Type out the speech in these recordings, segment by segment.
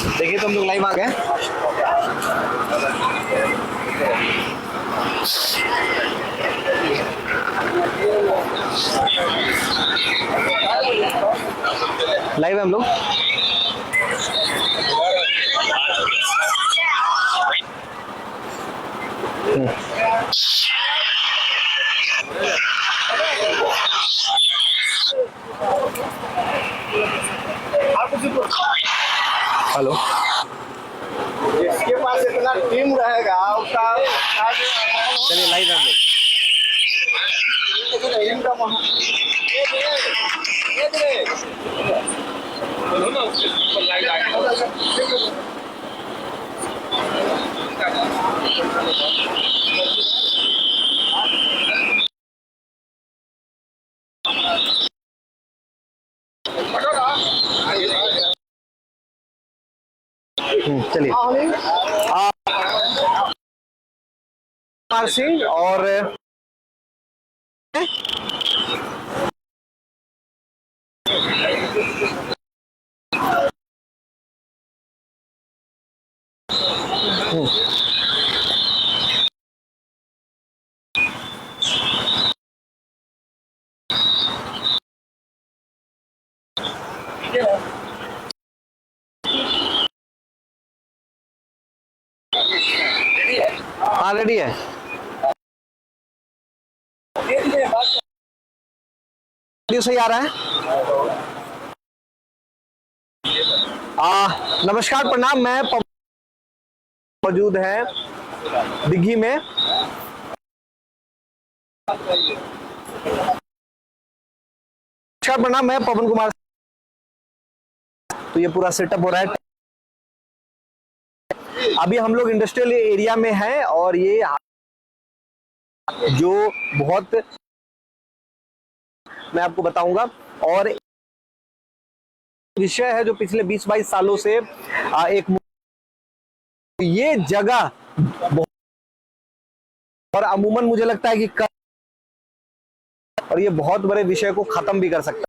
देखिए तो हम लोग लाइव आ गए। लाइव है हम लोग। हेलो, जिसके पास इतना टीम रहेगा उसका चलिए लाइव है हम लोग। टीम का चलिए कुमार सिंह और हाँ रेडी है। सही आ रहा है। नमस्कार प्रणाम, मैं मौजूद है दिघी में। नमस्कार प्रणाम, मैं पवन कुमार। तो ये पूरा सेटअप हो रहा है। अभी हम लोग इंडस्ट्रियल एरिया में हैं और ये जो बहुत मैं आपको बताऊंगा और विषय है जो पिछले 20-22 सालों से एक ये जगह और अमूमन मुझे लगता है कि और ये बहुत बड़े विषय को खत्म भी कर सकता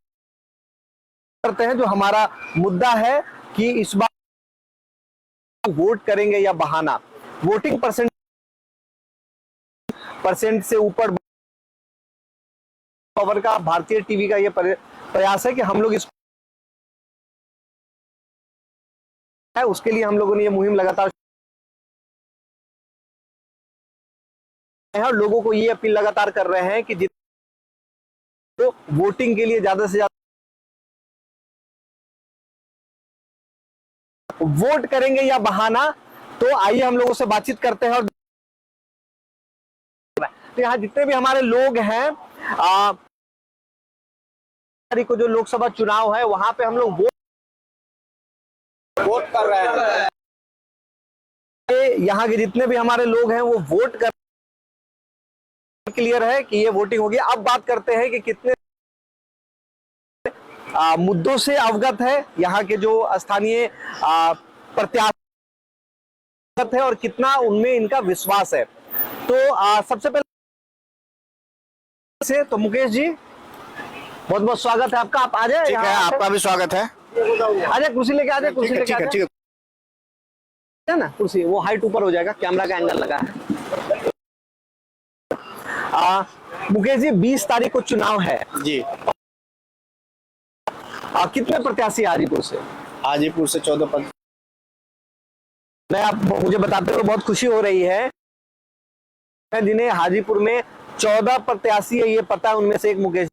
करते हैं। जो हमारा मुद्दा है कि इस बार वोट करेंगे या बहाना। वोटिंग परसेंट से ऊपर पावर का भारतीय टीवी का ये प्रयास है कि हम लोग इस है उसके लिए हम लोगों ने ये मुहिम लगातार और लोगों को ये अपील लगातार कर रहे हैं कि तो वोटिंग के लिए ज्यादा से ज्यादा वोट करेंगे या बहाना। तो आइए हम लोगों से बातचीत करते हैं। और तो यहाँ जितने भी हमारे लोग हैं को जो लोकसभा चुनाव है वहां पे हम लोग वोट कर रहे हैं। यहाँ के जितने भी हमारे लोग हैं वो वोट कर क्लियर है कि ये वोटिंग होगी। अब बात करते हैं कि कितने मुद्दों से अवगत है यहाँ के जो स्थानीय प्रत्याशी है और कितना उनमें इनका विश्वास है। तो सबसे पहले से तो मुकेश जी बहुत बहुत स्वागत है आपका। आप आ जाए। ठीक है, आपका भी स्वागत है। आ जाए, कुर्सी लेके आ जाए। कुर्सी लेके आ जाए। ठीक है ना, कुर्सी वो हाइट ऊपर हो जाएगा, कैमरा का एंगल लगा है। मुकेश जी 20 तारीख को चुनाव है जी। कितने प्रत्याशी हाजीपुर से? हाजीपुर से 14 मैं आप मुझे बताते हुए बहुत खुशी हो रही है जिन्हें हाजीपुर में 14 प्रत्याशी है ये पता है। उनमें से एक मुकेश।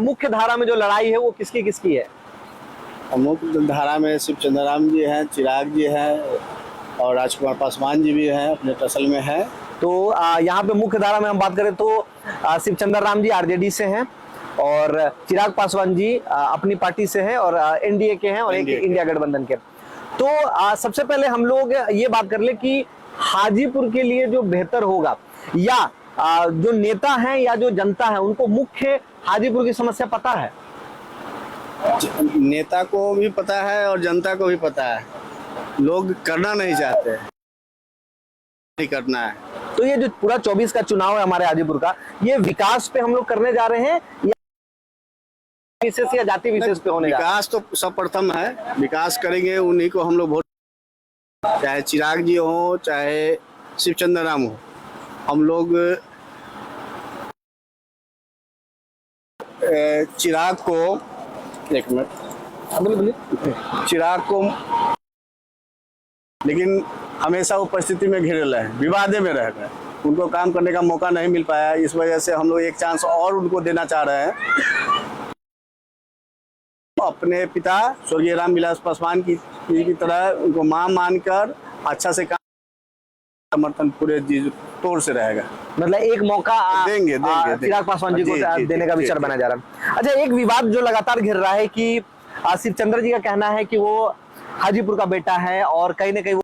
मुख्य धारा में जो लड़ाई है वो किसकी किसकी है? मुख्य धारा में शिव चंद्राम जी हैं, चिराग जी हैं और राजकुमार पासवान जी भी हैं, अपने टसल में है। तो यहाँ पे मुख्य धारा में हम बात करें तो शिव चंद्राम जी आरजेडी से हैं और चिराग पासवान जी अपनी पार्टी से हैं और एनडीए के हैं और एक इंडिया गठबंधन के। तो सबसे पहले हम लोग ये बात कर ले कि हाजीपुर के लिए जो बेहतर होगा या जो नेता हैं या जो जनता है उनको मुख्य हाजीपुर की समस्या पता है? नेता को भी पता है और जनता को भी पता है। लोग करना नहीं चाहते, नहीं करना है। तो ये जो पूरा 24 का चुनाव है हमारे हाजीपुर का, ये विकास पे हम लोग करने जा रहे हैं विशेष या जाति विशेष पे होने जा रहा विकास तो सब प्रथम है, विकास करेंगे उन्हीं को हम लोग वोट, चाहे चिराग जी हो चाहे शिवचंद्र राम हो। हम लोग चिराग को, एक मिनट, है? बोलिए। चिराग को, लेकिन हमेशा वो परिस्थिति में घिरे रहे, विवादे में रह गए, उनको काम करने का मौका नहीं मिल पाया। इस वजह से हम लोग एक चांस और उनको देना चाह रहे हैं। अपने पिता स्वर्गीय रामविलास पासवान की तरह उनको मां मानकर अच्छा से काम, समर्थन पूरे तौर से रहेगा। मतलब एक मौका देंगे चिराग पासवान जी को देने का विचार बना जा रहा है। अच्छा, एक विवाद जो लगातार घिर रहा है कि शिवचंद्र जी का कहना है कि वो हाजीपुर का बेटा है, और कहीं ना कहीं वो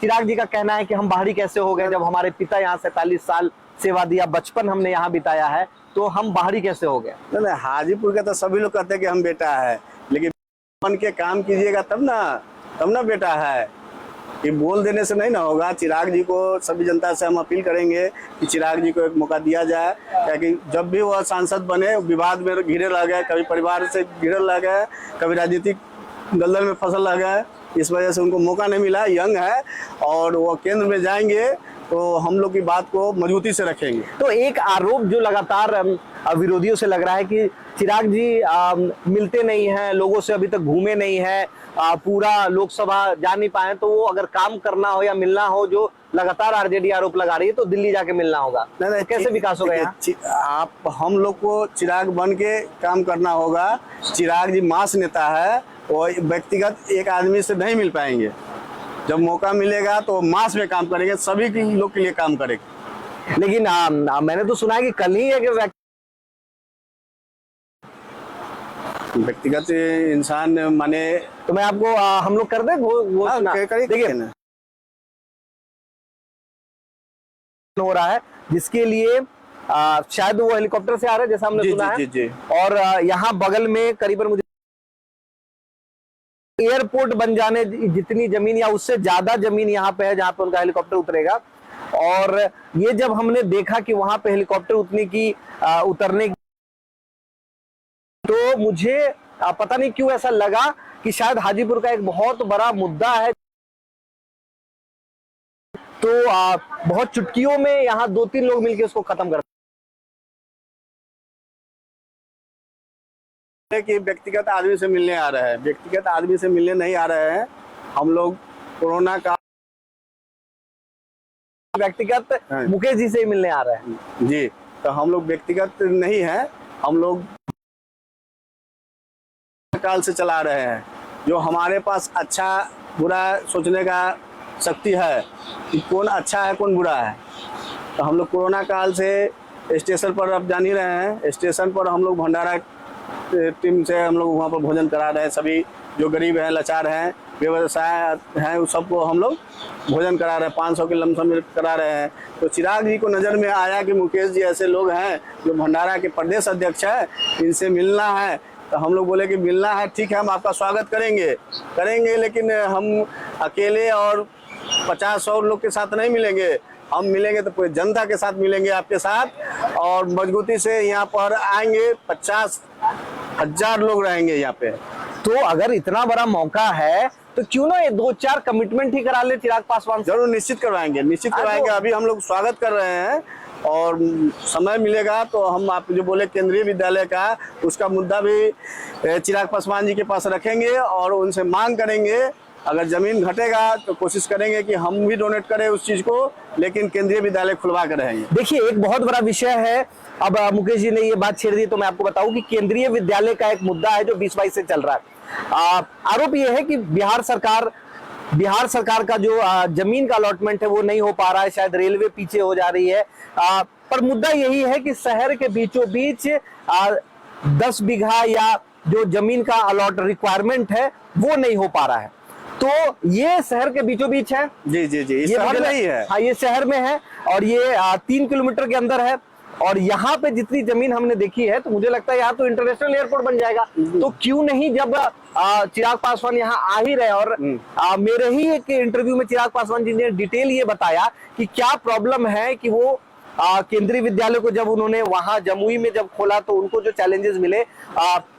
चिराग जी का कहना है कि हम बाहरी कैसे हो गए, जब हमारे पिता यहाँ 47 साल सेवा दिया, बचपन हमने यहाँ बिताया है, तो हम बाहरी कैसे हो गए। नहीं, हाजीपुर का तो सभी लोग कहते हैं कि हम बेटा है, लेकिन बन के काम कीजिएगा तब ना बेटा है। ये बोल देने से नहीं ना होगा। चिराग जी को, सभी जनता से हम अपील करेंगे कि चिराग जी को एक मौका दिया जाए, क्योंकि जब भी वह सांसद बने विवाद में घिरे रह गए, कभी परिवार से घिरे रह गए, कभी राजनीतिक दलदल में फसल रह गए। इस वजह से उनको मौका नहीं मिला। यंग है और वो केंद्र में जाएंगे तो हम लोग की बात को मजबूती से रखेंगे। तो एक आरोप जो लगातार विरोधियों से लग रहा है कि चिराग जी मिलते नहीं हैं, लोगों से अभी तक घूमे नहीं हैं, पूरा लोकसभा जा नहीं पाए, तो वो अगर काम करना हो या मिलना हो, जो लगातार आरजेडी आरोप लगा रही है, तो दिल्ली जाके मिलना होगा। नहीं, कैसे विकास होगा यहाँ? आप हम लोग को चिराग बन के काम करना होगा। चिराग जी मास नेता है, वो व्यक्तिगत एक आदमी से नहीं मिल पाएंगे। जब मौका मिलेगा तो मास में काम करेंगे, सभी के लोग के लिए काम करेंगे। लेकिन मैंने तो सुना है कि कल ही एक व्यक्तिगत इंसान माने, तो मैं आपको हम लोग कर दे वो देखिए हो रहा है, जिसके लिए शायद वो हेलीकॉप्टर से आ रहा है, जैसा हमने सुना है। और यहाँ बगल में करीबन मुझे एयरपोर्ट बन जाने जितनी जमीन या उससे ज्यादा जमीन यहाँ पे है जहाँ पे उनका हेलीकॉप्टर उतरेगा। और ये जब हमने देखा कि वहां पे हेलीकॉप्टर उतरने की, तो मुझे पता नहीं क्यों ऐसा लगा कि शायद हाजीपुर का एक बहुत बड़ा मुद्दा है। तो बहुत चुटकियों में यहाँ 2-3 लोग मिलकर उसको खत्म कर, कि व्यक्तिगत आदमी से मिलने आ रहे हैं। व्यक्तिगत आदमी से मिलने नहीं आ रहे हैं। हम लोग कोरोना का व्यक्तिगत मुकेश जी से ही मिलने आ रहे हैं जी। तो हम लोग व्यक्तिगत नहीं है, हम लोग काल से चला रहे हैं। जो हमारे पास अच्छा बुरा सोचने का शक्ति है कि कौन अच्छा है कौन बुरा है। तो हम लोग कोरोना काल से स्टेशन पर, अब जान ही रहे हैं, स्टेशन पर हम लोग भंडारा टीम से हम लोग वहाँ पर भोजन करा रहे हैं। सभी जो गरीब हैं, लाचार हैं, व्यवसाय हैं, उस सबको हम लोग भोजन करा रहे हैं। 500 के लमसम में करा रहे हैं। तो चिराग जी को नज़र में आया कि मुकेश जी ऐसे लोग हैं जो भंडारा के प्रदेश अध्यक्ष है, इनसे मिलना है। तो हम लोग बोले कि मिलना है, ठीक है, हम आपका स्वागत करेंगे, लेकिन हम अकेले और 50-100 लोग के साथ नहीं मिलेंगे। हम मिलेंगे तो पूरी जनता के साथ मिलेंगे, आपके साथ, और मजबूती से यहाँ पर आएंगे। 50,000 लोग रहेंगे यहाँ पे। तो अगर इतना बड़ा मौका है तो क्यों ना ये 2-4 कमिटमेंट ही करा ले चिराग पासवान। जरूर निश्चित करवाएंगे। अभी हम लोग स्वागत कर रहे हैं, और समय मिलेगा तो हम, आप जो बोले केंद्रीय विद्यालय का, उसका मुद्दा भी चिराग पासवान जी के पास रखेंगे और उनसे मांग करेंगे। अगर जमीन घटेगा तो कोशिश करेंगे कि हम भी डोनेट करें उस चीज को, लेकिन केंद्रीय विद्यालय खुलवा कर रहेंगे। देखिए, एक बहुत बड़ा विषय है। अब मुकेश जी ने ये बात छेड़ दी, तो मैं आपको बताऊं कि केंद्रीय विद्यालय का एक मुद्दा है जो 2022 से चल रहा है। आरोप ये है कि बिहार सरकार का जो जमीन का अलॉटमेंट है वो नहीं हो पा रहा है, शायद रेलवे पीछे हो जा रही है। पर मुद्दा यही है कि शहर के बीचों बीच 10 बीघा या जो जमीन का अलॉट रिक्वायरमेंट है वो नहीं हो पा रहा है। तो ये शहर के बीचों बीच है। जी, ये शहर में ही है। हाँ, ये शहर में है, और ये 3 किलोमीटर के अंदर है। और यहाँ पे जितनी जमीन हमने देखी है, तो मुझे लगता है यहाँ तो इंटरनेशनल एयरपोर्ट बन जाएगा। तो क्यों नहीं, जब चिराग पासवान यहाँ आ ही रहे, और मेरे ही एक इंटरव्यू में चिराग पासवान जी ने डिटेल ये बताया कि क्या प्रॉब्लम है कि वो केंद्रीय विद्यालय को जब उन्होंने वहां जमुई में जब खोला तो उनको जो चैलेंजेस मिले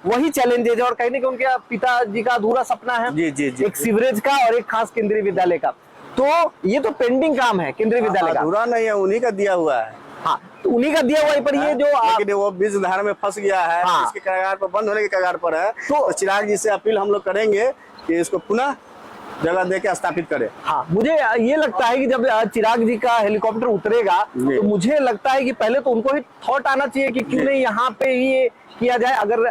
वही चैलेंजेस है, और कहीं ना कहीं उनके पिताजी का अधूरा सपना है जी जी जी, एक सीवरेज का और एक खास केंद्रीय विद्यालय का। तो ये तो पेंडिंग काम है केंद्रीय विद्यालय का, अधूरा नहीं है, उन्हीं का दिया हुआ है। हाँ तो उन्हीं का दिया हुआ है, पर ये जो लेकिन वो बीज धारा में फंस गया है, हाँ। इसके कगार पर, बंद होने के कगार पर है। तो चिराग जी से अपील हम लोग करेंगे कि इसको पुनः जगह दे के स्थापित करे। हाँ मुझे ये लगता है कि जब चिराग जी का हेलीकॉप्टर उतरेगा तो मुझे लगता है कि पहले तो उनको ही थॉट आना चाहिए कि क्यों नहीं यहाँ पे ये किया जाए। अगर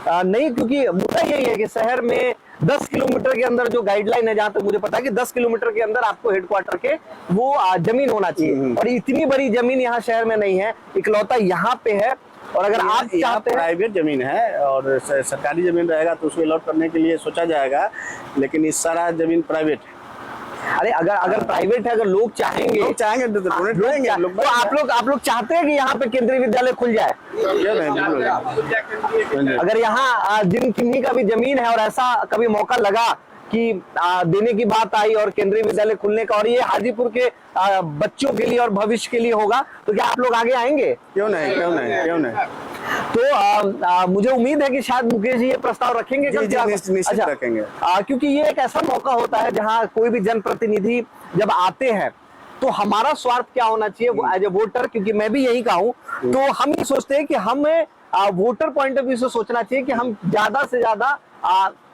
नहीं, क्योंकि मुद्दा यही है कि शहर में 10 किलोमीटर के अंदर जो गाइडलाइन है, जहां तक मुझे पता है कि 10 किलोमीटर के अंदर आपको हेडक्वार्टर के वो जमीन होना चाहिए, और इतनी बड़ी जमीन यहाँ शहर में नहीं है, इकलौता यहाँ पे है। और अगर आप चाहते हैं, प्राइवेट जमीन है और सरकारी जमीन रहेगा तो उसको अलॉट करने के लिए सोचा जाएगा, लेकिन इस सारा जमीन प्राइवेट है। अरे अगर प्राइवेट है, अगर लोग चाहेंगे तो डोनेट करेंगे हम लोग। तो आप लोग चाहते हैं कि यहाँ पे केंद्रीय विद्यालय खुल जाए? क्यों नहीं, अगर यहाँ जिन किन्हीं का भी जमीन है और ऐसा कभी मौका लगा कि देने की बात आई और केंद्रीय विद्यालय खुलने का, और ये हाजीपुर के बच्चों के लिए और भविष्य के लिए होगा, तो क्या आप लोग आगे आएंगे? क्यों नहीं। तो मुझे उम्मीद है कि शायद मुकेश जी ये प्रस्ताव रखेंगे। निश्चित रखेंगे, क्योंकि ये एक ऐसा मौका होता है जहाँ कोई भी जनप्रतिनिधि जब आते हैं तो हमारा स्वार्थ क्या होना चाहिए एज ए वोटर, क्योंकि मैं भी यही कहूँ, तो हम ये सोचते हैं कि हमें वोटर पॉइंट ऑफ व्यू से सोचना चाहिए कि हम ज्यादा से ज्यादा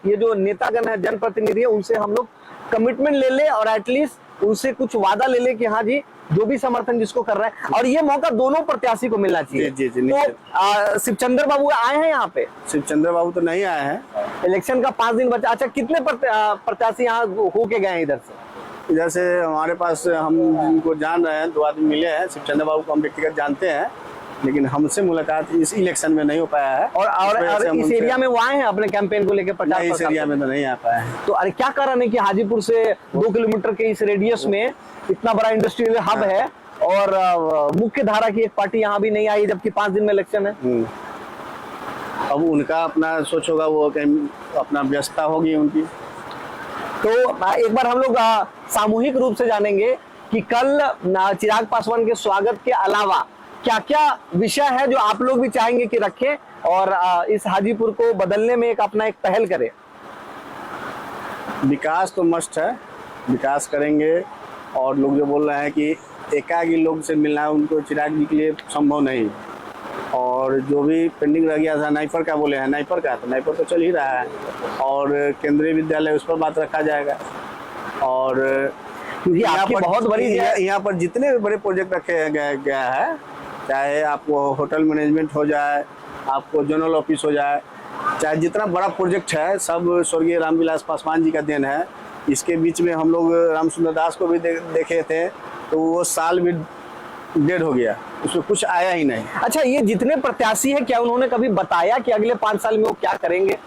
ये जो नेतागण है, जनप्रतिनिधि है, उनसे हम लोग कमिटमेंट ले ले और एटलीस्ट उनसे कुछ वादा ले ले कि हाँ जी जो भी समर्थन जिसको कर रहा है, और ये मौका दोनों प्रत्याशी को मिलना चाहिए। जी, तो शिवचंद्र बाबू आए हैं यहाँ पे? शिवचंद्र बाबू तो नहीं आए हैं, इलेक्शन का 5 दिन बचा। अच्छा, कितने प्रत्याशी यहाँ होके गए हैं इधर से? इधर से हमारे पास, हम जिनको जान रहे हैं, 2 आदमी मिले हैं। शिवचंद्र बाबू को हम व्यक्तिगत जानते हैं, लेकिन हमसे मुलाकात इस इलेक्शन में नहीं हो पाया है। और इस एरिया में वो आए हैं अपने कैंपेन को लेकर प्रचार? इस एरिया में तो नहीं आ पाया है। तो अरे क्या कारण है कि हाजीपुर से 2 किलोमीटर के इस रेडियस में इतना बड़ा इंडस्ट्रियल हब है और मुख्य धारा की एक पार्टी यहाँ भी नहीं आई, जबकि 5 दिन में इलेक्शन है? अब उनका अपना सोच होगा, वो कहीं अपना व्यस्तता होगी उनकी। तो एक बार हम लोग सामूहिक रूप से जानेंगे कि कल चिराग पासवान के स्वागत के अलावा क्या क्या विषय है जो आप लोग भी चाहेंगे कि रखें और इस हाजीपुर को बदलने में अपना एक पहल करें। विकास तो मस्ट है, विकास करेंगे। और लोग जो बोल रहे हैं कि एकाकी लोग से मिलना है, उनको चिराग जी के लिए संभव नहीं। और जो भी पेंडिंग रह गया था, नाइपर का बोले हैं, नाइपर का तो नाइपर तो चल ही रहा है, और केंद्रीय विद्यालय उस पर बात रखा जाएगा। और क्योंकि आपकी बहुत बड़ी यहाँ पर जितने बड़े प्रोजेक्ट रखे गया है, चाहे आपको होटल मैनेजमेंट हो जाए, आपको जनरल ऑफिस हो जाए, चाहे जितना बड़ा प्रोजेक्ट है, सब स्वर्गीय रामविलास पासवान जी का देन है। इसके बीच में हम लोग रामसुंदर दास को भी देखे थे, तो वो साल भी डेढ़ हो गया, उसमें कुछ आया ही नहीं। अच्छा, ये जितने प्रत्याशी हैं, क्या उन्होंने कभी बताया कि अगले 5 साल में वो क्या करेंगे?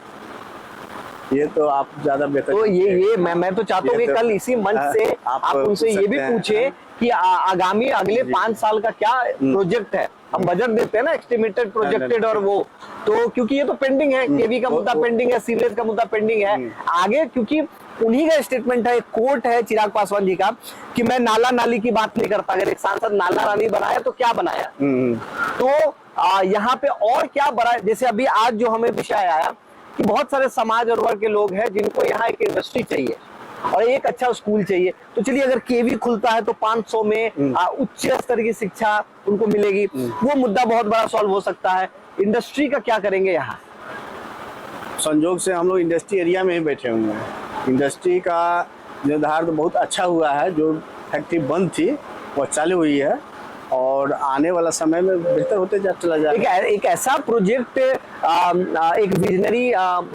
ये तो आप ज्यादा बेहतर। तो ये मैं तो चाहता हूँ कि कल इसी मंच से आप उनसे ये भी पूछे कि आगामी अगले 5 साल का क्या प्रोजेक्ट है। हम बजट देते हैं ना, एस्टिमेटेड, प्रोजेक्टेड, और वो तो क्योंकि ये तो पेंडिंग है, केवी का मुद्दा पेंडिंग है, सीवरेज का मुद्दा पेंडिंग है आगे, क्योंकि उन्हीं का स्टेटमेंट है, कोट है चिराग पासवान जी का कि मैं नाला नाली की बात नहीं करता। अगर एक सांसद नाला नाली बनाया तो क्या बनाया? तो यहाँ पे और क्या बड़ा, जैसे अभी आज जो हमें विषय आया कि बहुत सारे समाज और वर्ग के लोग हैं जिनको यहाँ एक इंडस्ट्री चाहिए और एक अच्छा स्कूल चाहिए। तो चलिए, अगर केवी खुलता है तो 500 में उच्च स्तर की शिक्षा उनको मिलेगी, वो मुद्दा बहुत बड़ा सॉल्व हो सकता है। इंडस्ट्री का क्या करेंगे? यहाँ संजोग से हम लोग इंडस्ट्री एरिया में ही बैठे हुए हैं। इंडस्ट्री का निर्धार तो बहुत अच्छा हुआ है, जो फैक्ट्री बंद थी वो चालू हुई है, और आने वाला समय में बेहतर होते चला जाएगा। एक ऐसा प्रोजेक्ट, एक विजनरी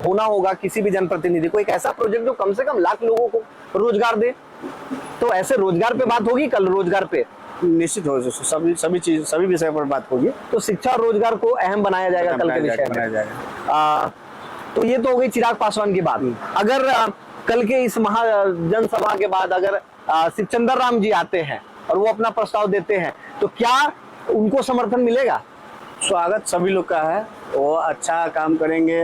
होना होगा किसी भी जनप्रतिनिधि को, एक ऐसा प्रोजेक्ट जो कम से कम लाख लोगों को रोजगार दे। तो ऐसे रोजगार पे बात होगी कल, रोजगार पे निश्चित हो, सभी विषय पर बात होगी। तो शिक्षा और रोजगार को अहम बनाया जाएगा कल के विषय में। तो ये तो हो गई चिराग पासवान की बात। अगर कल के इस जनसभा के बाद अगर शिवचंद्र राम जी आते हैं और वो अपना प्रस्ताव देते हैं, तो क्या उनको समर्थन मिलेगा? स्वागत सभी लोग का है, वो अच्छा काम करेंगे,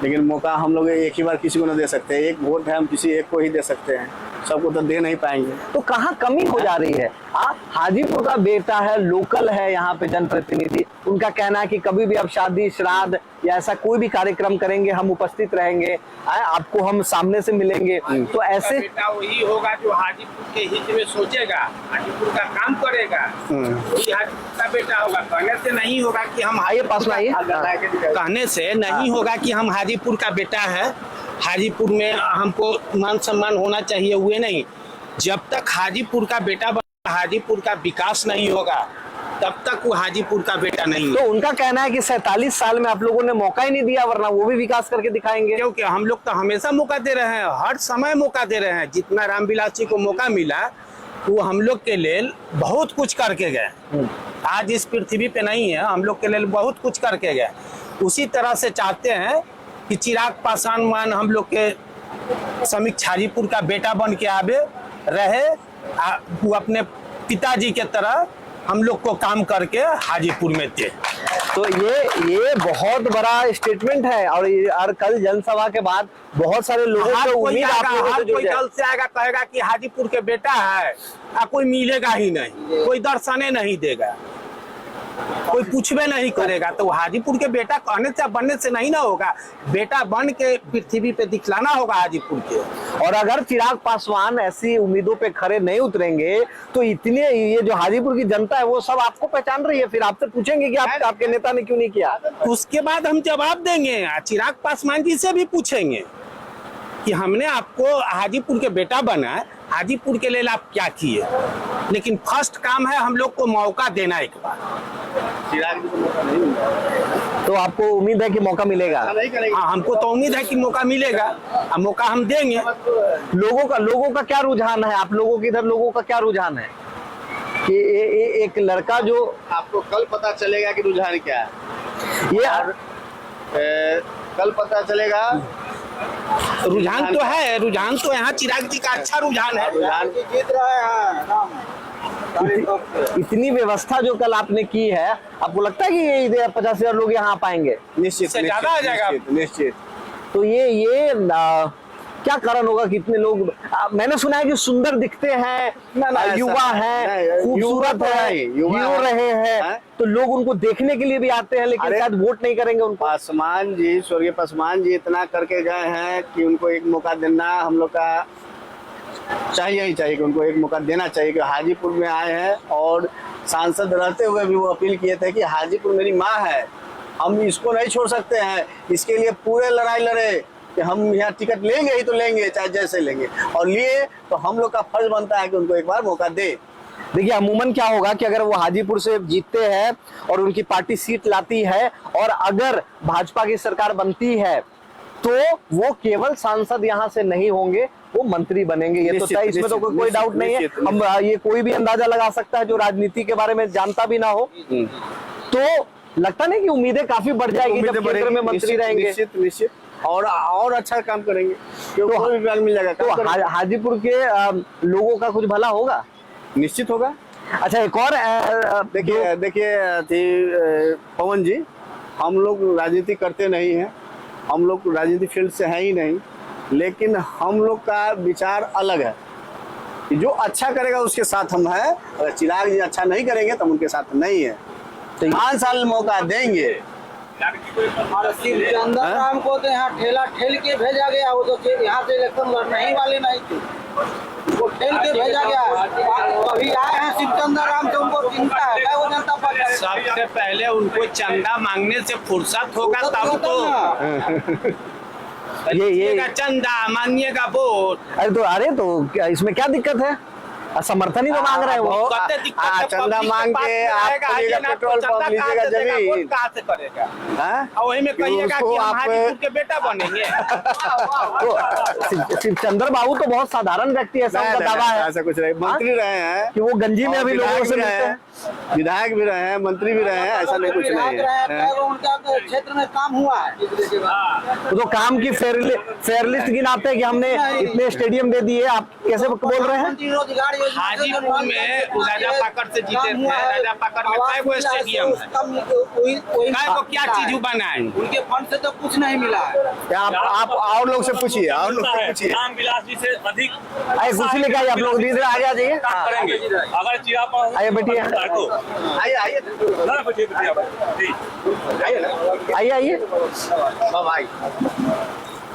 लेकिन मौका हम लोग एक ही बार किसी को नहीं दे सकते। एक वोट है, हम किसी एक को ही दे सकते हैं, सबको तो दे नहीं पाएंगे। तो कहाँ कमी हो जा रही है? हाजीपुर का बेटा है, लोकल है यहाँ पे जनप्रतिनिधि, उनका कहना है कि कभी भी आप शादी श्राद्ध या ऐसा कोई भी कार्यक्रम करेंगे हम उपस्थित रहेंगे, आपको हम सामने से मिलेंगे। तो ऐसे बेटा वही होगा जो हाजीपुर के हित में सोचेगा, हाजीपुर का काम करेगा, वही हाजीपुर का बेटा होगा। कहने से नहीं होगा कि हम आइए पास में आइए। कहने से नहीं होगा कि हम हाजीपुर का बेटा है, हाजीपुर में हमको मान सम्मान होना चाहिए, हुए नहीं। जब तक हाजीपुर का बेटा हाजीपुर का विकास नहीं होगा तब तक वो हाजीपुर का बेटा नहीं है। तो उनका कहना है कि 47 साल में आप लोगों ने मौका ही नहीं दिया, वरना वो भी विकास करके दिखाएंगे। क्योंकि हम लोग तो हमेशा मौका दे रहे हैं, हर समय मौका दे रहे हैं। जितना रामविलास जी को मौका मिला वो हम लोग के लिए बहुत कुछ करके गए। आज इस पृथ्वी पे नहीं है, हम लोग के लिए बहुत कुछ करके गए। उसी तरह से चाहते हैं कि चिराग पासवान मान हम लोग के समीक हाजीपुर का बेटा बन के आवे रहे, वो अपने पिताजी के तरह हम लोग को काम करके हाजीपुर में दे। तो ये बहुत बड़ा स्टेटमेंट है। और कल जनसभा के बाद बहुत सारे लोगों को उम्मीद आप लोगों से जुड़ कोई जाए। दल से आएगा कहेगा कि हाजीपुर के बेटा है, कोई मिलेगा ही नहीं, कोई दर्शने नहीं देगा, कोई पूछबे नहीं करेगा। तो हाजीपुर के बेटा कहने से बनने से नहीं ना होगा, बेटा बन के पृथ्वी पे दिखलाना होगा हाजीपुर के। और अगर चिराग पासवान ऐसी उम्मीदों पे खरे नहीं उतरेंगे तो इतने ये जो हाजीपुर की जनता है वो सब आपको पहचान रही है, फिर आपसे पूछेंगे कि आपके नेता ने क्यों नहीं किया। उसके बाद हम जवाब देंगे, चिराग पासवान जी से भी पूछेंगे कि हमने आपको हाजीपुर के बेटा बनाया, हाजीपुर के लिए आप क्या किए। लेकिन फर्स्ट काम है हम लोग को मौका देना एक बार। चिराग जी को मौका नहीं मिला तो आपको उम्मीद है कि मौका मिलेगा। हाँ, हमको तो उम्मीद है कि मौका मिलेगा, मौका हम देंगे। लोगों का क्या रुझान है, आप लोगों के इधर लोगों का क्या रुझान है कि एक लड़का जो आपको कल पता चलेगा कि रुझान क्या है। ये कल पता चलेगा। रुझान तो है, रुझान तो यहाँ चिराग जी का अच्छा रुझान है। रुझान की जीत रहे हैं। इतनी व्यवस्था जो कल आपने की है, आपको लगता है कि ये 50,000 लोग यहाँ आ पाएंगे? निश्चित ज्यादा आ जाएगा। निश्चित। तो ये क्या कारण होगा कि इतने लोग, मैंने सुना है कि सुंदर दिखते हैं, युवा हैं, खूबसूरत है, हीरो रहे हैं, तो लोग उनको देखने के लिए भी आते हैं, लेकिन शायद वोट नहीं करेंगे उनको। पासवान जी, स्वर्गीय पासवान जी इतना करके गए हैं कि उनको एक मौका देना हम लोग का चाहिए ही चाहिए, कि उनको एक मौका देना चाहिए। कि हाजीपुर में आए हैं और सांसद रहते हुए भी वो अपील किए थे कि हाजीपुर मेरी माँ है, हम इसको नहीं छोड़ सकते हैं, इसके लिए पूरे लड़ाई लड़े कि हम यहाँ टिकट लेंगे ही तो लेंगे, चाहे जैसे लेंगे, और लिए तो हम लोग का फर्ज बनता है कि उनको एक बार मौका दे। देखिए अमूमन क्या होगा कि अगर वो हाजीपुर से जीतते हैं और उनकी पार्टी सीट लाती है और अगर भाजपा की सरकार बनती है तो वो केवल सांसद यहाँ से नहीं होंगे, वो मंत्री बनेंगे। ये तो तय, इसमें तो कोई डाउट नहीं है। हम ये कोई भी अंदाजा लगा सकता है जो राजनीति के बारे में जानता भी ना हो। तो लगता नहीं कि उम्मीदें काफी बढ़ जाएगी जब केंद्र में मंत्री रहेंगे। निश्चित और अच्छा काम करेंगे, क्योंकि कोई भी मिल जाएगा। तो हाजीपुर के लोगों का कुछ भला होगा, निश्चित होगा। अच्छा एक और देखिए पवन जी, हम लोग राजनीति करते नहीं हैं, हम लोग राजनीति फील्ड से हैं ही नहीं, लेकिन हम लोग का विचार अलग है कि जो अच्छा करेगा उसके साथ हम हैं। अगर चिराग जी अच्छा नहीं करेंगे तो हम उनके साथ नहीं है। तो 5 साल मौका देंगे। शिवचंद्र राम को तो यहाँ ठेला ठेल के भेजा गया, वो तो यहाँ से इलेक्शन लड़ने ही वाले नहीं थे, वो ठेल के भेजा गया। अभी आए हैं शिवचंद्र राम से, उनको चिंता है वो जनता पार्टी। सबसे पहले उनको चंदा मांगने से फुर्सत होगा तब तो ये चंदा मांगिएगा वोट। अरे तो इसमें क्या दिक्कत है, समर्थन ही तो मांग रहे हैं वो। चंदा मांग के आप पेट्रोल पंप लीजिएगा जमीन कहाँ से करेगा, हाँ? वही में कहिएगा कि हम हाजीपुर के बेटा बनेंगे। तो शिवचंद्र बाबू तो बहुत साधारण व्यक्ति है, ऐसा उनका दावा है। ऐसा कुछ नहीं, मंत्री रहे हैं कि वो गंजी में अभी लोगों से मिलते हैं, विधायक भी रहे हैं, मंत्री भी रहे हैं, ऐसा नहीं कुछ नहीं है। उनका क्षेत्र में काम हुआ है, तो काम की फेयर लिस्ट गिनाते हैं कि हमने इतने स्टेडियम दे दिए, आप कैसे बोल रहे हैं? रोजगार योजना से हाजीपुर जनवान में का राजा पाकड़ से जीते काम थे। हुआ है। राजा पाकड़ में आवास कै गो मिला है, स्टेडियम है? उसका कोई काय को क्या चीज बना है? उनके फंड से तो कुछ नहीं मिला है। आप और लोग से पूछिए, और लोग से पूछिए। रामविलास जी से अधिक आइए कुर्सी लेके आइए, आप लोग धीरे आगे आ जाइए। काम करेंगे। अगर चिराग आइए बैठिए, आइए आइए आइए आइए।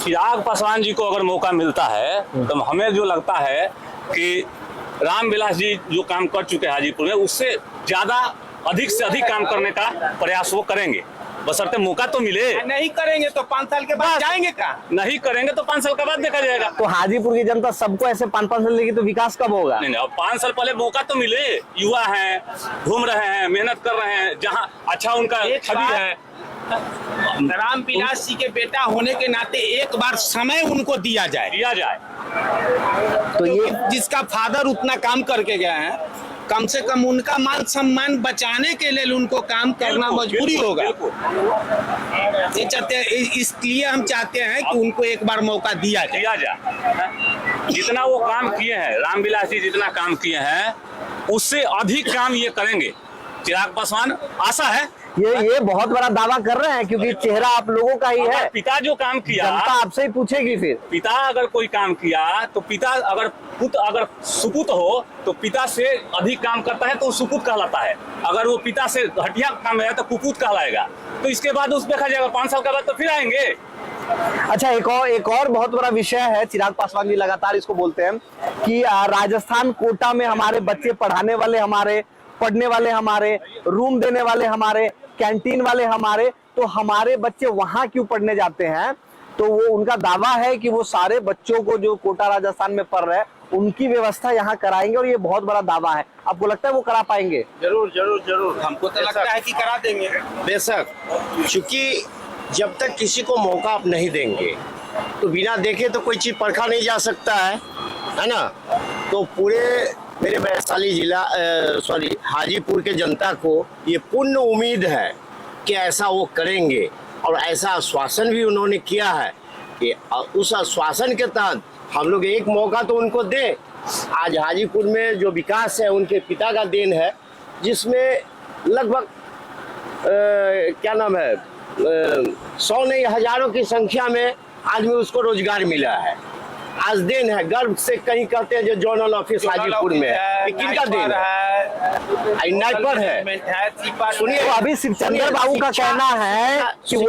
चिराग पासवान जी को अगर मौका मिलता है तो हमें जो लगता है कि रामविलास जी जो काम कर चुके हैं हाजीपुर में, उससे ज्यादा अधिक से अधिक काम करने का प्रयास वो करेंगे, बशर्ते मौका तो मिले। नहीं करेंगे तो 5 साल के बाद जाएंगे कहाँ? नहीं करेंगे तो 5 साल के बाद देखा जाएगा। तो हाजीपुर की जनता सबको ऐसे 5-5 साल देगी तो विकास कब होगा? नहीं, अब 5 साल पहले मौका तो मिले। युवा हैं, घूम रहे हैं, मेहनत कर रहे हैं, जहाँ अच्छा उनका एक छवि बात- है। रामविलास जी के बेटा होने के नाते एक बार समय उनको दिया जाए। दिया जाए। तो ये जिसका फादर उतना काम करके गए हैं, कम से कम उनका मान सम्मान बचाने के लिए उनको काम करना बिल्कुल, मजबूरी बिल्कुल, होगा। बिल्कुल। ये चाहते हैं, इसलिए हम चाहते हैं कि उनको एक बार मौका दिया जाए। दिया जाए। जितना वो काम किए हैं, रामविलास जी जितना काम किए हैं, उससे अधिक काम ये करेंगे चिराग पासवान। आशा है। ये बहुत बड़ा दावा कर रहे हैं क्योंकि चेहरा आप लोगों का ही है। अगर पिता जो काम किया, जनता आपसे ही पूछेगी फिर। पिता अगर कोई काम किया तो पिता अगर पुत्र अगर सुपुत्र हो तो पिता से अधिक काम करता है तो वो सुपुत्र कहलाता है। अगर वो पिता से घटिया काम है तो कुपुत्र कहलाएगा। तो इसके बाद उस देखा जाएगा 5 साल के बाद तो फिर आएंगे। अच्छा, एक और बहुत बड़ा विषय है, चिराग पासवान जी लगातार इसको बोलते हैं कि राजस्थान कोटा में हमारे बच्चे पढ़ाने वाले हमारे, पढ़ने वाले हमारे, रूम देने वाले हमारे, कैंटीन वाले हमारे, तो हमारे बच्चे वहां क्यों पढ़ने जाते हैं? तो वो उनका दावा है कि वो सारे बच्चों को जो कोटा राजस्थान में पढ़ रहे हैं उनकी व्यवस्था यहाँ कराएंगे, और ये बहुत बड़ा दावा है। आपको लगता है वो करा पाएंगे? जरूर जरूर जरूर, हमको तो लगता है कि करा देंगे। बेशक, क्योंकि जब तक किसी को मौका आप नहीं देंगे तो बिना देखे तो कोई चीज परखा नहीं जा सकता है ना। तो पूरे मेरे वैशाली जिला हाजीपुर के जनता को ये पूर्ण उम्मीद है कि ऐसा वो करेंगे, और ऐसा आश्वासन भी उन्होंने किया है कि उस आश्वासन के तहत हम लोग एक मौका तो उनको दें। आज हाजीपुर में जो विकास है उनके पिता का देन है, जिसमें लगभग क्या नाम है 100 नहीं हजारों की संख्या में आदमी उसको रोजगार मिला है। आज दिन है, गर्व से कहीं कहते हैं जो जोनल ऑफिस हाजीपुर में है, किनका दिन है? नाइपर है। सुनिए, तो अभी शिवचंद्र बाबू का कहना है कि वो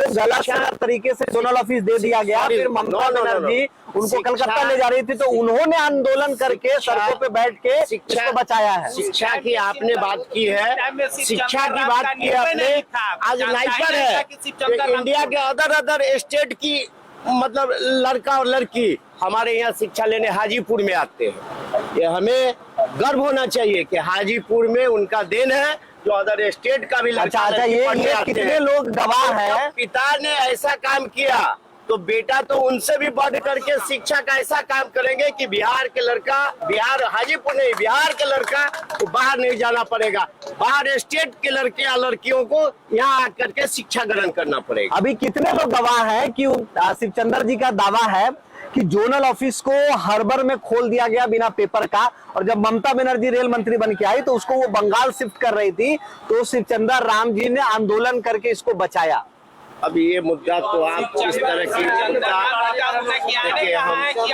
गलत तरीके से जोनल ऑफिस दे दिया गया, फिर ममता बनर्जी उनको कलकत्ता ले जा रही थी तो उन्होंने आंदोलन करके सड़कों पे बैठ के इसको बचाया है। शिक्षा की आपने बात की है, शिक्षा की बात की है आपने। आज नाइपर है, इंडिया के अदर स्टेट की मतलब लड़का और लड़की हमारे यहाँ शिक्षा लेने हाजीपुर में आते हैं। ये हमें गर्व होना चाहिए कि हाजीपुर में उनका देन है, जो अदर स्टेट का भी लड़का अच्छा, ये कितने लोग गवाह हैं? पिता ने ऐसा काम किया तो बेटा तो उनसे भी बढ़ करके शिक्षा का ऐसा काम करेंगे कि बिहार के लड़का, बिहार हाजीपुर नहीं, बिहार के लड़का को बाहर नहीं जाना पड़ेगा, बाहर स्टेट के लड़के या लड़कियों को यहाँ आकर के शिक्षा ग्रहण करना पड़ेगा। अभी कितने लोग गवाह हैं कि शिवचंद्र जी का दावा है कि जोनल ऑफिस को हर्बर में खोल दिया गया बिना पेपर का, और जब ममता बनर्जी रेल मंत्री बन के आई तो उसको वो बंगाल शिफ्ट कर रही थी, तो शिवचंद्र राम जी ने आंदोलन करके इसको बचाया। अब ये मुद्दा तो आप इस तरह की देखिए,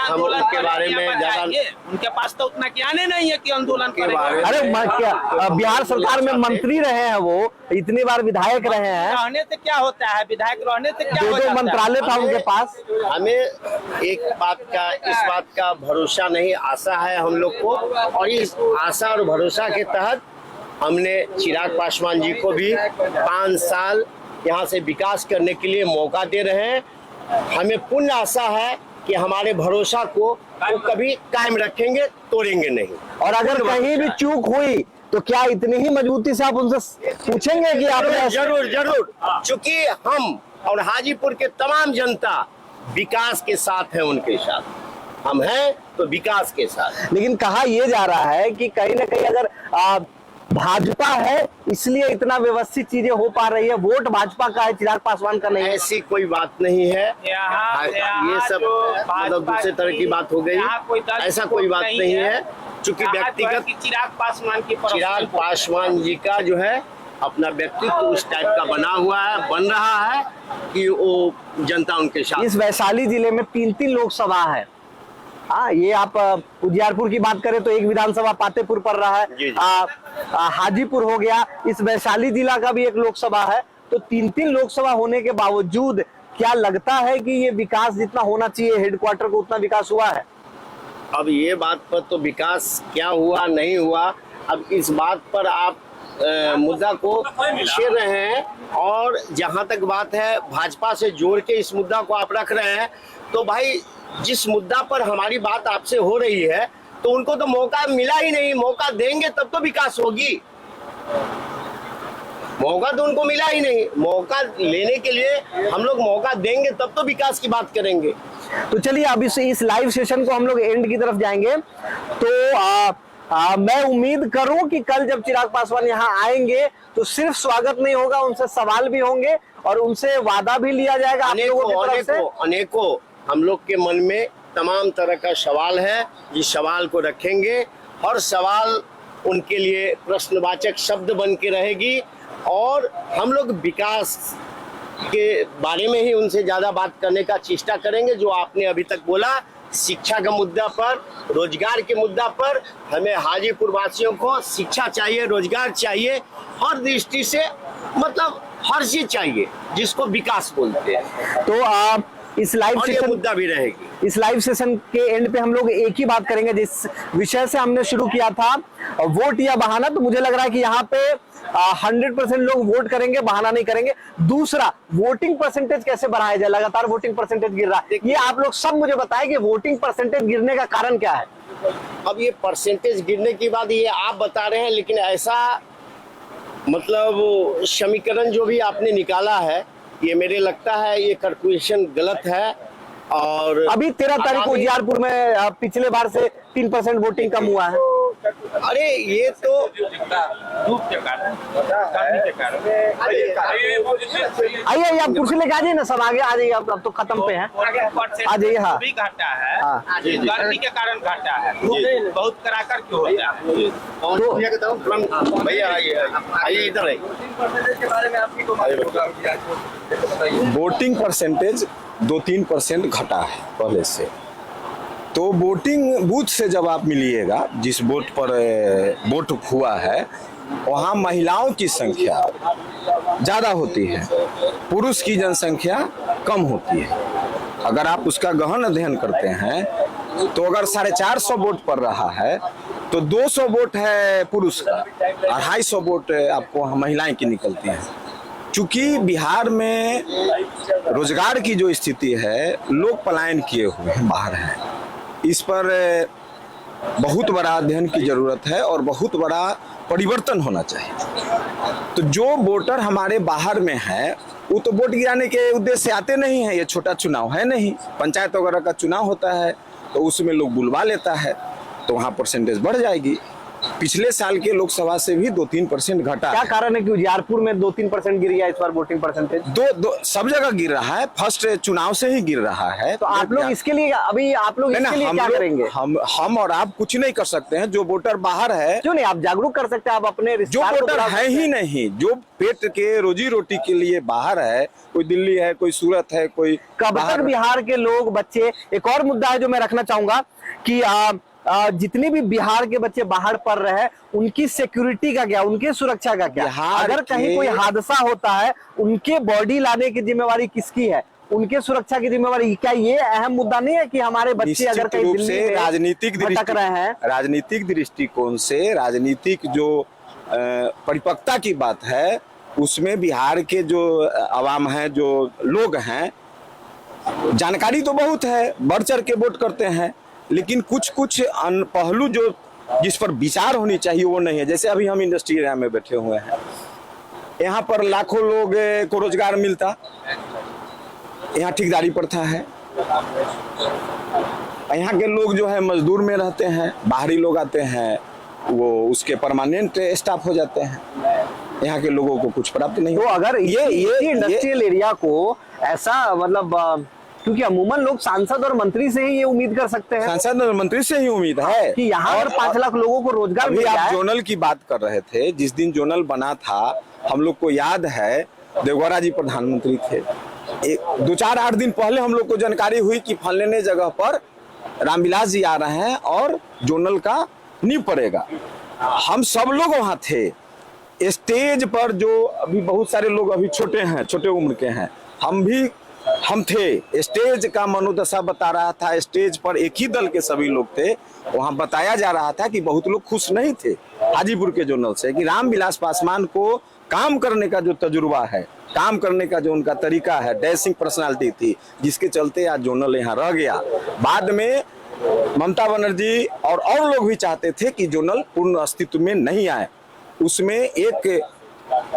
हम उनके बारे में ज्यादा, उनके पास तो उतना ज्ञान नहीं है कि आंदोलन के बारे में। अरे क्या बिहार सरकार में मंत्री रहे हैं, वो इतनी बार विधायक रहे हैं, रहने से क्या होता है? विधायक रहने से क्या हो दो जाता है? मंत्रालय था उनके पास। हमें एक इस बात का भरोसा नहीं, आशा है हम लोग को, और इस आशा और भरोसा के तहत हमने चिराग पासवान जी को भी 5 साल यहाँ से विकास करने के लिए मौका दे रहे हैं। हमें पूर्ण आशा है कि हमारे भरोसा को वो कभी कायम रखेंगे, तोड़ेंगे नहीं। और अगर कहीं भी चूक हुई तो क्या इतनी ही मजबूती से आप उनसे पूछेंगे कि आपने? जरूर जरूर, क्योंकि हम और हाजीपुर के तमाम जनता विकास के साथ है, उनके साथ हम हैं तो विकास के साथ। लेकिन कहा यह जा रहा है कि कहीं ना कहीं अगर भाजपा है इसलिए इतना व्यवस्थित चीजें हो पा रही है, वोट भाजपा का है, चिराग पासवान का नहीं है। ऐसी कोई बात नहीं है, ये सब मतलब दूसरे तरह की बात हो गई। ऐसा कोई बात नहीं है। चूंकि कहा व्यक्तिगत कि चिराग पासवान की चिराग पासवान जी का जो है अपना व्यक्तित्व उस टाइप का बना हुआ है, बन रहा है कि वो जनता उनके साथ। इस वैशाली जिले में 3 लोकसभा है। हाँ, ये आप उजियारपुर की बात करें तो एक विधानसभा पातेपुर पड़ रहा है, जी, जी। हाजीपुर हो गया, इस वैशाली जिला का भी एक लोकसभा है। तो 3 लोकसभा होने के बावजूद क्या लगता है कि ये विकास जितना होना चाहिए हेडक्वार्टर को उतना विकास हुआ है? अब ये बात पर तो विकास क्या हुआ नहीं हुआ, अब इस बात पर आप मुद्दा को छेड़ रहे हैं, और जहां तक बात है भाजपा से जोड़ के इस मुद्दा को आप रख रहे हैं, तो भाई जिस मुद्दा पर हमारी बात आपसे हो रही है तो उनको तो मौका मिला ही नहीं। मौका देंगे तब तो विकास होगी, मौका तो उनको मिला ही नहीं। मौका लेने के लिए हम लोग मौका देंगे तब तो विकास की बात करेंगे। तो चलिए अब इस लाइव सेशन को हम लोग एंड की तरफ जाएंगे। तो मैं उम्मीद करूं कि कल जब चिराग पासवान यहाँ आएंगे तो सिर्फ स्वागत नहीं होगा, उनसे सवाल भी होंगे और उनसे वादा भी लिया जाएगा आप लोगों की तरफ से। अनेकों हम लोग के मन में तमाम तरह का सवाल है, जिस सवाल को रखेंगे हर सवाल उनके लिए प्रश्नवाचक शब्द बन के रहेगी, और हम लोग विकास के बारे में ही उनसे ज्यादा बात करने का चेष्टा करेंगे। जो आपने अभी तक बोला, शिक्षा का मुद्दा पर, रोजगार के मुद्दा पर, हमें हाजीपुर वासियों को शिक्षा चाहिए, रोजगार चाहिए, हर दृष्टि से मतलब हर चीज चाहिए जिसको विकास बोलते हैं। तो आप इस लाइव सेशन मुद्दा भी रहेगी। इस लाइव सेशन के एंड पे हम लोग एक ही बात करेंगे जिस विषय से हमने शुरू किया था, वोट या बहाना। तो मुझे लग रहा है कि यहाँ पे 100% लोग वोट करेंगे, बहाना नहीं करेंगे। दूसरा, वोटिंग परसेंटेज कैसे बढ़ाया जाए? लगातार वोटिंग परसेंटेज गिर रहा है, ये आप लोग सब मुझे बताएं कि वोटिंग परसेंटेज गिरने का कारण क्या है? अब ये परसेंटेज गिरने की बात ये आप बता रहे हैं, लेकिन ऐसा मतलब समीकरण जो भी आपने निकाला है, ये मेरे लगता है ये कैलकुलेशन गलत है। और अभी 13 तारीख को उजियारपुर में पिछले बार से 3% वोटिंग कम हुआ है। अरे ये तो आइए आप कुर्सी लेके आ जाइए ना, सब आगे आ जाइए, अब तो खत्म पे है, आ जाइए। हाँ, भी घाटा है, हाँ। गर्मी के कारण घाटा है, बहुत कराकर क्यों होता है। तो भैया आइए इधर आइए। वोटिंग परसेंटेज 2-3% घटा है पहले से। तो वोटिंग बूथ से जब आप मिलिएगा, जिस बूथ पर वोट हुआ है, वहाँ महिलाओं की संख्या ज़्यादा होती है, पुरुष की जनसंख्या कम होती है। अगर आप उसका गहन अध्ययन करते हैं तो अगर 450 वोट पड़ रहा है तो 200 वोट है पुरुष का, 250 वोट आपको महिलाएं की निकलती हैं। चूंकि बिहार में रोजगार की जो स्थिति है, लोग पलायन किए हुए हैं, बाहर हैं, इस पर बहुत बड़ा अध्ययन की जरूरत है और बहुत बड़ा परिवर्तन होना चाहिए। तो जो वोटर हमारे बाहर में है वो तो वोट गिराने के उद्देश्य से आते नहीं है। ये छोटा चुनाव है नहीं, पंचायत वगैरह का चुनाव होता है तो उसमें लोग बुलवा लेता है, तो वहाँ परसेंटेज बढ़ जाएगी। पिछले साल के लोकसभा से भी 2-3% घटा। क्या कारण है कि उजियारपुर में 2-3% गिर गया इस बार वोटिंग परसेंटेज? दो सब जगह गिर रहा है, फर्स्ट चुनाव से ही गिर रहा है। तो आप लोग इसके लिए अभी आप लोग इसके लिए क्या करेंगे? हम और आप कुछ नहीं कर सकते हैं। जो वोटर बाहर है, क्यों नहीं, आप जागरूक कर सकते हैं, आप अपने जो वोटर है ही नहीं, जो पेट के रोजी रोटी के लिए बाहर है, कोई दिल्ली है, कोई सूरत है, कोई कब तक बिहार के लोग बच्चे। एक और मुद्दा है जो मैं रखना चाहूंगा कि जितने भी बिहार के बच्चे बाहर पढ़ रहे हैं, उनकी सिक्योरिटी का क्या, उनकी सुरक्षा का क्या? अगर कहीं कोई हादसा होता है, उनके बॉडी लाने की जिम्मेवारी किसकी है? उनके सुरक्षा की जिम्मेवारी, क्या ये अहम मुद्दा नहीं है कि हमारे बच्चे अगर कहीं दिल्ली में राजनीतिक भटक रहे हैं? राजनीतिक दृष्टिकोण से, राजनीतिक जो परिपक्वता की बात है, उसमें बिहार के जो आवाम है, जो लोग हैं, जानकारी तो बहुत है, बढ़ चढ़ के वोट करते हैं, लेकिन कुछ पहलू जो जिस पर विचार होनी चाहिए वो नहीं है। जैसे अभी हम इंडस्ट्री एरिया में बैठे हुए हैं, यहाँ पर लाखों लोग को रोजगार मिलता, यहाँ ठेकेदारी प्रथा है, यहाँ के लोग जो है मजदूर में रहते हैं, बाहरी लोग आते हैं वो उसके परमानेंट स्टाफ हो जाते हैं, यहाँ के लोगों को कुछ प्राप्त नहीं। तो अगर ये इंडस्ट्रियल एरिया को ऐसा मतलब क्योंकि अमूमन लोग सांसद और मंत्री से ही ये उम्मीद कर सकते हैं सांसद और मंत्री से ही उम्मीद है कि यहाँ पर 5 लाख लोगों को रोजगार अभी मिल आप जाए। जोनल की बात कर रहे थे, जिस दिन जोनल बना था हम लोग को याद है देवगौड़ा जी प्रधानमंत्री थे। 2-4-8 दिन पहले हम लोग को जानकारी हुई कि फलाने जगह पर रामविलास जी आ रहे हैं और जोनल का नींव पड़ेगा। हम सब लोग वहां थे स्टेज पर, जो अभी बहुत सारे लोग अभी छोटे हैं, छोटे उम्र के हैं, हम थे। स्टेज का मनोदशा बता रहा था, स्टेज पर एक ही दल के सभी लोग थे। वहां बताया जा रहा था कि बहुत लोग खुश नहीं थे हाजीपुर के जोनल से कि रामविलास पासवान को काम करने का जो तजुर्बा है, काम करने का जो उनका तरीका है, डैशिंग पर्सनालिटी थी, जिसके चलते आज जोनल यहाँ रह गया। बाद में ममता बनर्जी और लोग भी चाहते थे कि जोनल पूर्ण अस्तित्व में नहीं आए। उसमें एक,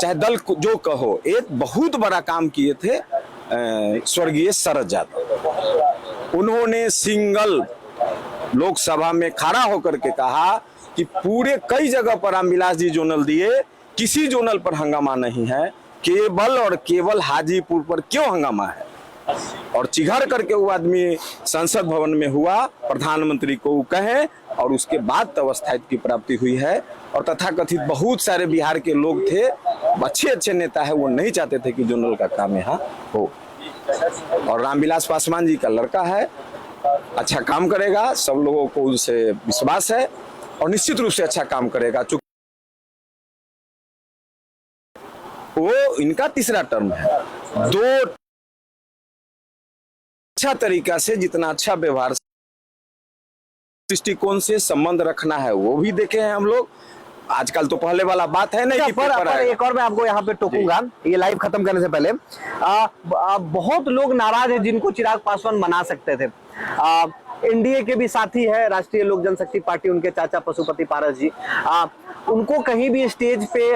चाहे दल जो कहो, एक बहुत बड़ा काम किए थे स्वर्गीय शरद यादव। उन्होंने सिंगल लोकसभा में खड़ा होकर के कहा कि पूरे कई जगह पर रामविलास जी जोनल दिए, किसी जोनल पर हंगामा नहीं है, केवल और केवल हाजीपुर पर क्यों हंगामा है। और चिघर करके वो आदमी संसद भवन में हुआ, प्रधानमंत्री को कहे, और उसके बाद तब स्थायित्व की प्राप्ति हुई है। और तथाकथित बहुत सारे बिहार के लोग थे, अच्छे नेता है, वो नहीं चाहते थे कि जोनल का काम यहाँ हो। और रामविलास पासवान जी का लड़का है, अच्छा काम करेगा, सब लोगों को उनसे विश्वास है और निश्चित रूप से अच्छा काम करेगा। चूंकि वो इनका तीसरा टर्म है, 2 अच्छा तरीका से, जितना अच्छा व्यवहार दृष्टिकोण से संबंध रखना है वो भी देखे हैं हम लोग। आजकल तो पहले वाला बात है नहीं कि पेपर है। एक और मैं आपको यहाँ पे टोकूंगा, ये लाइव खत्म करने से पहले। बहुत लोग नाराज हैं जिनको चिराग पासवान मना सकते थे। एनडीए के भी साथी है राष्ट्रीय लोक जनशक्ति पार्टी, उनके चाचा पशुपति पारस जी, उनको कहीं भी स्टेज पे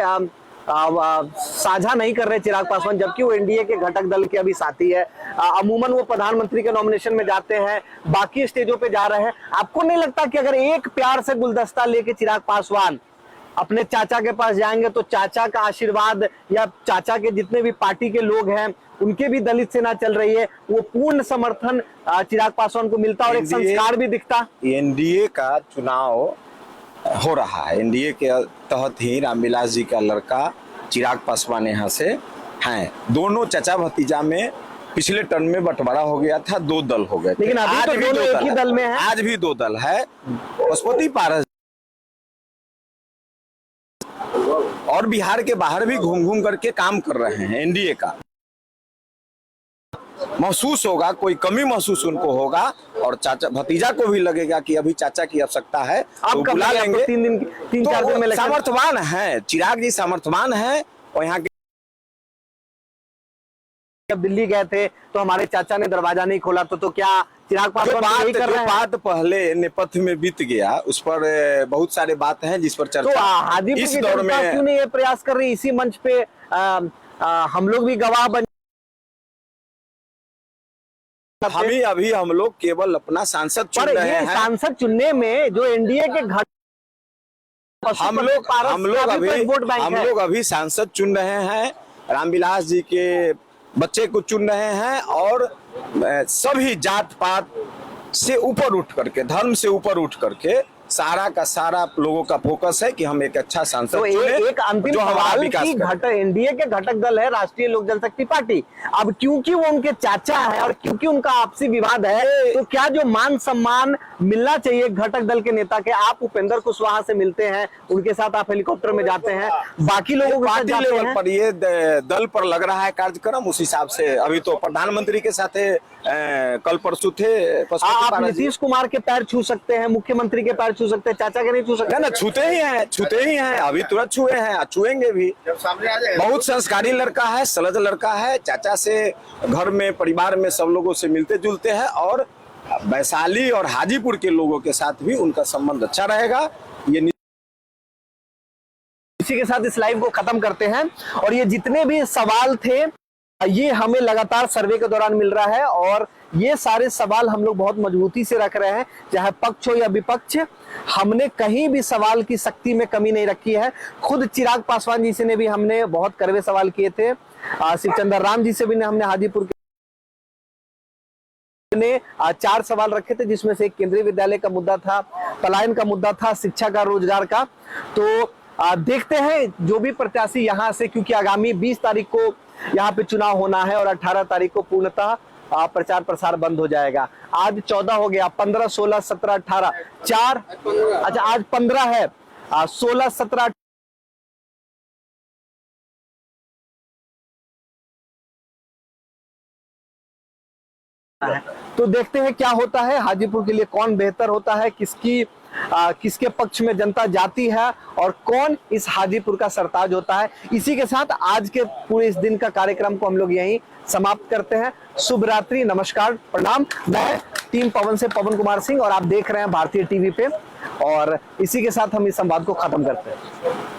साझा नहीं कर रहे चिराग पासवान, जबकि वो एनडीए के घटक दल के अभी साथी है। अमूमन वो प्रधानमंत्री के नॉमिनेशन में जाते हैं, बाकी स्टेजों पे जा रहे हैं। आपको नहीं लगता कि अगर एक प्यार से गुलदस्ता लेके चिराग पासवान अपने चाचा के पास जाएंगे तो चाचा का आशीर्वाद, या चाचा के जितने भी पार्टी के लोग हैं उनके भी दलित सेना चल रही है, वो पूर्ण समर्थन चिराग पासवान को मिलता और एक संस्कार भी दिखता? एनडीए का चुनाव हो रहा है, एनडीए के तहत ही रामविलास जी का लड़का चिराग पासवान यहाँ से हैं। दोनों चाचा भतीजा में पिछले टर्म में बंटवारा हो गया था, 2 दल हो गए, लेकिन अभी तो दोनों एक ही दल में हैं। आज भी 2 दल है। पशुपति पारस और बिहार के बाहर भी घूम करके काम कर रहे हैं एनडीए का। महसूस होगा, कोई कमी महसूस उनको होगा, और चाचा भतीजा को भी लगेगा कि अभी चाचा की आवश्यकता है, तो बुला लेंगे। 3-4 दिन में सामर्थ्यवान है चिराग जी, सामर्थ्यवान है। और यहाँ के जब दिल्ली गए थे तो हमारे चाचा ने दरवाजा नहीं खोला, तो क्या चिराग पासवान यही कर रहे हैं? बात पहले नेपथ्य में बीत गया, उस पर बहुत सारे बात हैं जिस पर चर्चा। तो हाजीपुर इस की दौर जनता में क्यों नहीं ये प्रयास कर रही? इसी मंच पे हम लोग भी गवाह बन, अभी हम लोग केवल अपना सांसद चुन रहे हैं। सांसद चुनने में जो एनडीए के घट, हम लोग अभी सांसद चुन रहे हैं, रामविलास जी के बच्चे को चुन रहे हैं, और सभी जात पात से ऊपर उठ करके, धर्म से ऊपर उठ करके सारा का सारा लोगों का फोकस है कि हम एक अच्छा सांसद तो एक अंतिम जो हमारा सवाल विकास की घटक एनडीए के घटक दल है राष्ट्रीय लोक जनशक्ति पार्टी। अब क्योंकि वो उनके चाचा है और क्योंकि उनका आपसी विवाद है, तो क्या जो मान सम्मान मिलना चाहिए घटक दल के नेता के, आप उपेंद्र कुशवाहा से मिलते हैं, उनके साथ आप हेलीकॉप्टर में जाते हैं, बाकी लोगों के साथ पार्टी जाते लेवल हैं, पर ये दल पर लग रहा है कार्यक्रम, उस हिसाब से अभी तो प्रधानमंत्री के साथ कल परसों थे। आप नीतीश कुमार के पैर छू सकते हैं, मुख्यमंत्री के पैर छू सकते हैं, चाचा के नहीं छू सकते? ना, छूते ही हैं, अभी तुरंत छुए हैं, छुएंगे भी। बहुत संस्कारी लड़का है, सलज लड़का है, चाचा से घर में परिवार में सब लोगों से मिलते जुलते हैं, और वैशाली और हाजीपुर के लोगों के साथ भी उनका संबंध अच्छा रहेगा। ये इसी के साथ इस लाइव को खत्म करते हैं। और ये जितने भी सवाल थे ये हमें लगातार सर्वे के दौरान मिल रहा है, और ये सारे सवाल हम लोग बहुत मजबूती से रख रहे हैं, चाहे पक्ष हो या विपक्ष। हमने कहीं भी सवाल की सख्ती में कमी नहीं रखी है। खुद चिराग पासवान जी से ने भी हमने बहुत कड़वे सवाल किए थे, शिवचंद्र राम जी से भी हमने हाजीपुर ने 4 सवाल रखे थे, जिसमें से एक केंद्रीय विद्यालय का मुद्दा था, पलायन का मुद्दा था, शिक्षा का, रोजगार का। तो देखते हैं जो भी प्रत्याशी यहाँ से, क्योंकि आगामी 20 तारीख को यहाँ पे चुनाव होना है और 18 तारीख को पूर्णतः प्रचार प्रसार बंद हो जाएगा। आज 14 हो गया, 15, 16, 17, 18, 4, अच्छा आज 15 है, 16, 17, तो देखते हैं क्या होता है, हाजीपुर के लिए कौन बेहतर होता है, किसके पक्ष में जनता जाती है और कौन इस हाजीपुर का सरताज होता है। इसी के साथ आज के पूरे इस दिन का कार्यक्रम को हम लोग यहीं समाप्त करते हैं। शुभ रात्रि, नमस्कार, प्रणाम। मैं टीम पवन से पवन कुमार सिंह और आप देख रहे हैं भारतीय टीवी पे, और इसी के साथ हम इस संवाद को खत्म करते हैं।